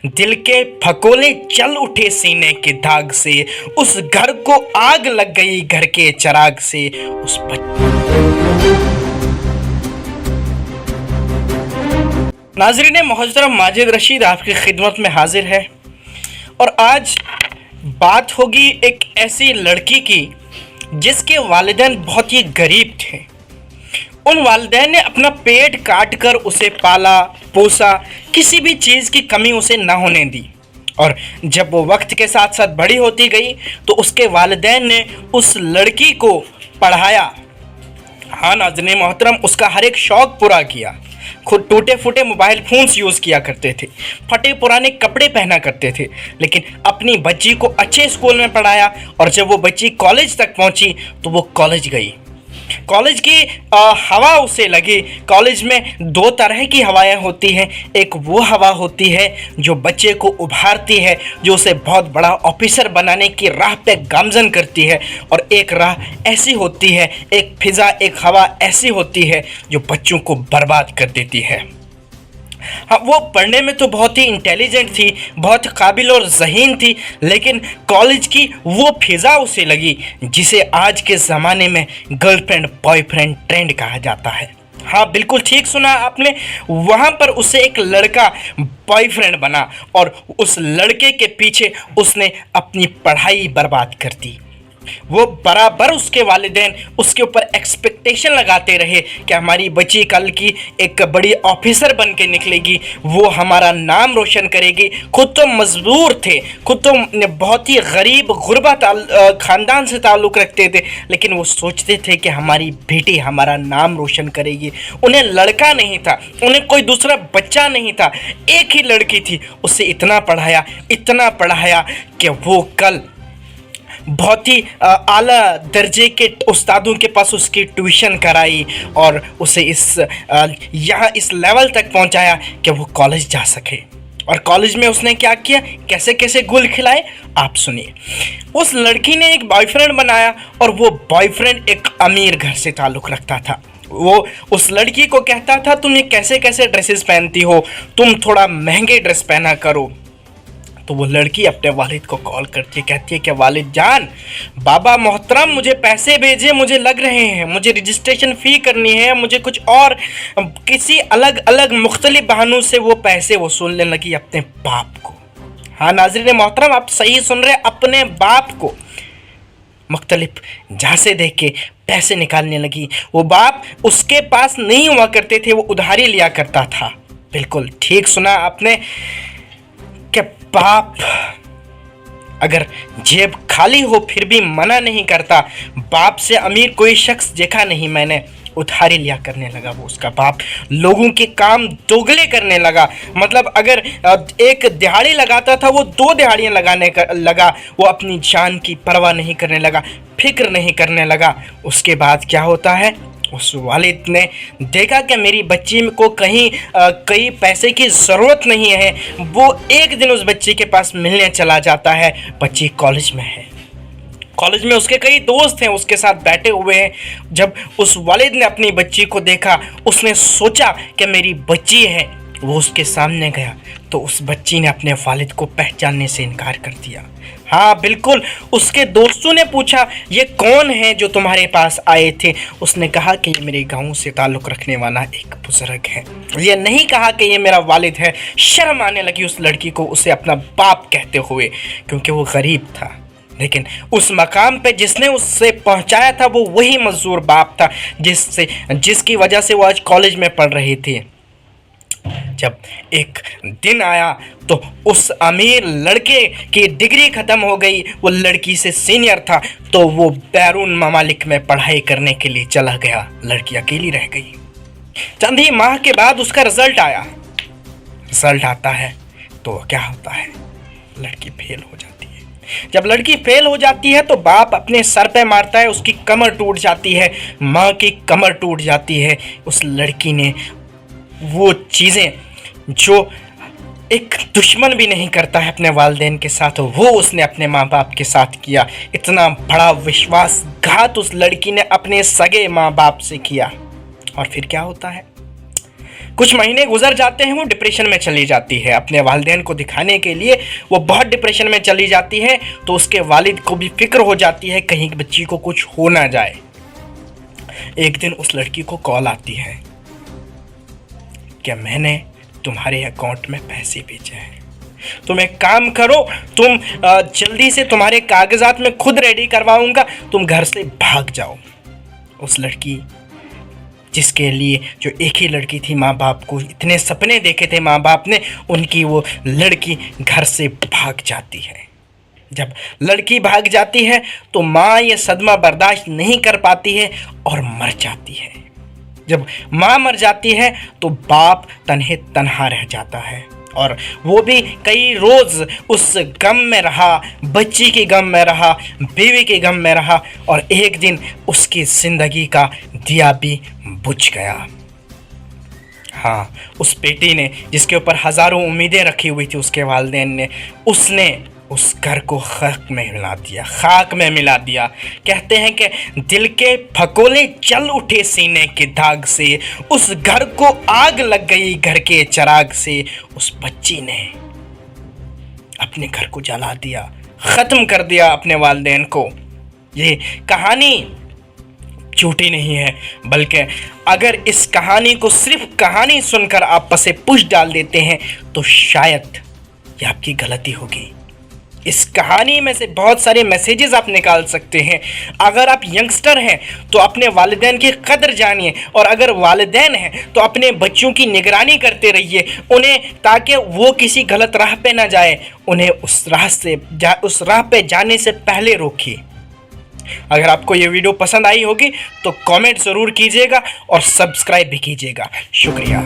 दिल के फकोले चल उठे सीने के दाग से, उस घर को आग लग गई घर के चिराग से। उस नाज़रीन मोहतरम, माजिद रशीद आपकी खिदमत में हाजिर है और आज बात होगी एक ऐसी लड़की की जिसके वालिदैन बहुत ही गरीब थे। उन वालिदैन ने अपना पेट काट कर उसे पाला पोसा, किसी भी चीज़ की कमी उसे ना होने दी। और जब वो वक्त के साथ साथ बड़ी होती गई तो उसके वालिदैन ने उस लड़की को पढ़ाया। हाँ नाज़रीन मोहतरम, उसका हर एक शौक़ पूरा किया। खुद टूटे फूटे मोबाइल फ़ोन्स यूज़ किया करते थे, फटे पुराने कपड़े पहना करते थे, लेकिन अपनी बच्ची को अच्छे स्कूल में पढ़ाया। और जब वो बच्ची कॉलेज तक पहुंची तो वो कॉलेज गई। कॉलेज की हवा उसे लगी। कॉलेज में दो तरह की हवाएं होती हैं। एक वो हवा होती है जो बच्चे को उभारती है, जो उसे बहुत बड़ा ऑफिसर बनाने की राह पे गामजन करती है, और एक राह ऐसी होती है, एक फिज़ा, एक हवा ऐसी होती है जो बच्चों को बर्बाद कर देती है। हाँ, वो पढ़ने में तो बहुत ही इंटेलिजेंट थी, बहुत काबिल और ज़हीन थी, लेकिन कॉलेज की वो फिज़ा उसे लगी जिसे आज के ज़माने में गर्लफ्रेंड बॉयफ्रेंड ट्रेंड कहा जाता है। हाँ बिल्कुल ठीक सुना आपने, वहाँ पर उसे एक लड़का बॉयफ्रेंड बना और उस लड़के के पीछे उसने अपनी पढ़ाई बर्बाद कर दी। वो बराबर उसके वालिदैन उसके ऊपर एक्सपेक्टेशन लगाते रहे कि हमारी बच्ची कल की एक बड़ी ऑफिसर बन के निकलेगी, वो हमारा नाम रोशन करेगी। खुद तो मजबूर थे, खुद तो बहुत ही गरीब गुरबा ख़ानदान से ताल्लुक़ रखते थे, लेकिन वो सोचते थे कि हमारी बेटी हमारा नाम रोशन करेगी। उन्हें लड़का नहीं था, उन्हें कोई दूसरा बच्चा नहीं था, एक ही लड़की थी। उसे इतना पढ़ाया कि वो कल बहुत ही आला दर्जे के उस्तादों के पास उसकी ट्यूशन कराई और उसे इस लेवल तक पहुंचाया कि वो कॉलेज जा सके। और कॉलेज में उसने क्या किया, कैसे कैसे गुल खिलाए, आप सुनिए। उस लड़की ने एक बॉयफ्रेंड बनाया और वो बॉयफ्रेंड एक अमीर घर से ताल्लुक़ रखता था। वो उस लड़की को कहता था, तुम ये कैसे कैसे ड्रेसेस पहनती हो, तुम थोड़ा महंगे ड्रेस पहना करो। तो वो लड़की अपने वालिद को कॉल करती कहती है कि वालिद जान, बाबा मोहतरम मुझे पैसे भेजे, मुझे लग रहे हैं, मुझे रजिस्ट्रेशन फ़ी करनी है, मुझे कुछ और किसी अलग अलग मुख्तलिफ बहानों से वो पैसे वसूलने लगी अपने बाप को। हाँ नाज़रीन मोहतरम, आप सही सुन रहे, अपने बाप को मुख्तलिफ झांसे दे के पैसे निकालने लगी। वो बाप उसके पास नहीं हुआ करते थे, वो उधारी लिया करता था। बिल्कुल ठीक सुना आपने कि बाप अगर जेब खाली हो फिर भी मना नहीं करता। बाप से अमीर कोई शख्स देखा नहीं मैंने। उधारी लिया करने लगा वो उसका बाप, लोगों के काम दोगले करने लगा। मतलब अगर एक दिहाड़ी लगाता था वो 2 दिहाड़ियाँ लगाने लगा। वो अपनी जान की परवाह नहीं करने लगा, फिक्र नहीं करने लगा। उसके बाद क्या होता है, उस वालिद ने देखा कि मेरी बच्ची को कहीं पैसे की ज़रूरत नहीं है। वो एक दिन उस बच्ची के पास मिलने चला जाता है। बच्ची कॉलेज में है, कॉलेज में उसके कई दोस्त हैं, उसके साथ बैठे हुए हैं। जब उस वालिद ने अपनी बच्ची को देखा, उसने सोचा कि मेरी बच्ची है, वो उसके सामने गया तो उस बच्ची ने अपने वालिद को पहचानने से इनकार कर दिया। हाँ बिल्कुल, उसके दोस्तों ने पूछा ये कौन है जो तुम्हारे पास आए थे। उसने कहा कि ये मेरे गांव से ताल्लुक़ रखने वाला एक बुज़ुर्ग है। ये नहीं कहा कि ये मेरा वालिद है। शर्म आने लगी उस लड़की को उसे अपना बाप कहते हुए, क्योंकि वो गरीब था। लेकिन उस मकाम पे जिसने उससे पहुंचाया था वो वही मजदूर बाप था जिसकी वजह से वो आज कॉलेज में पढ़ रही थी। जब एक दिन आया तो उस अमीर लड़के की डिग्री ख़त्म हो गई, वो लड़की से सीनियर था, तो वो बैरून ममालिक में पढ़ाई करने के लिए चला गया। लड़की अकेली रह गई। चंद ही माह के बाद उसका रिज़ल्ट आया। रिज़ल्ट आता है तो क्या होता है, लड़की फेल हो जाती है। जब लड़की फेल हो जाती है तो बाप अपने सर पे मारता है, उसकी कमर टूट जाती है, माँ की कमर टूट जाती है। उस लड़की ने वो चीज़ें जो एक दुश्मन भी नहीं करता है अपने वालिदैन के साथ, वो उसने अपने माँ बाप के साथ किया। इतना बड़ा विश्वासघात उस लड़की ने अपने सगे माँ बाप से किया। और फिर क्या होता है, कुछ महीने गुजर जाते हैं, वो डिप्रेशन में चली जाती है। अपने वालिदैन को दिखाने के लिए वो बहुत डिप्रेशन में चली जाती है, तो उसके वालिद को भी फिक्र हो जाती है कहीं बच्ची को कुछ हो ना जाए। एक दिन उस लड़की को कॉल आती है कि मैंने तुम्हारे अकाउंट में पैसे भेजे हैं, तुम एक काम करो, तुम जल्दी से तुम्हारे कागजात में खुद रेडी करवाऊंगा, तुम घर से भाग जाओ। उस लड़की जिसके लिए, जो एक ही लड़की थी, माँ बाप को इतने सपने देखे थे माँ बाप ने, उनकी वो लड़की घर से भाग जाती है। जब लड़की भाग जाती है तो माँ ये सदमा बर्दाश्त नहीं कर पाती है और मर जाती है। जब माँ मर जाती है तो बाप तन्हे तन्हा रह जाता है, और वो भी कई रोज़ उस गम में रहा, बच्ची के गम में रहा, बीवी के गम में रहा, और एक दिन उसकी ज़िंदगी का दिया भी बुझ गया। हाँ, उस बेटी ने, जिसके ऊपर हज़ारों उम्मीदें रखी हुई थी उसके वालिदैन ने, उसने उस घर को खाक में मिला दिया। कहते हैं कि दिल के फकोले चल उठे सीने के दाग से, उस घर को आग लग गई घर के चिराग से। उस बच्ची ने अपने घर को जला दिया, ख़त्म कर दिया अपने वालिदैन को। ये कहानी झूठी नहीं है, बल्कि अगर इस कहानी को सिर्फ कहानी सुनकर आप पसे पुश डाल देते हैं तो शायद ये आपकी गलती होगी। इस कहानी में से बहुत सारे मैसेजेस आप निकाल सकते हैं। अगर आप यंगस्टर हैं तो अपने वालिदैन की कदर जानिए, और अगर वालिदैन हैं तो अपने बच्चों की निगरानी करते रहिए उन्हें, ताकि वो किसी गलत राह पे ना जाए। उन्हें उस राह पे जाने से पहले रोकिए। अगर आपको ये वीडियो पसंद आई होगी तो कमेंट ज़रूर कीजिएगा और सब्सक्राइब भी कीजिएगा। शुक्रिया।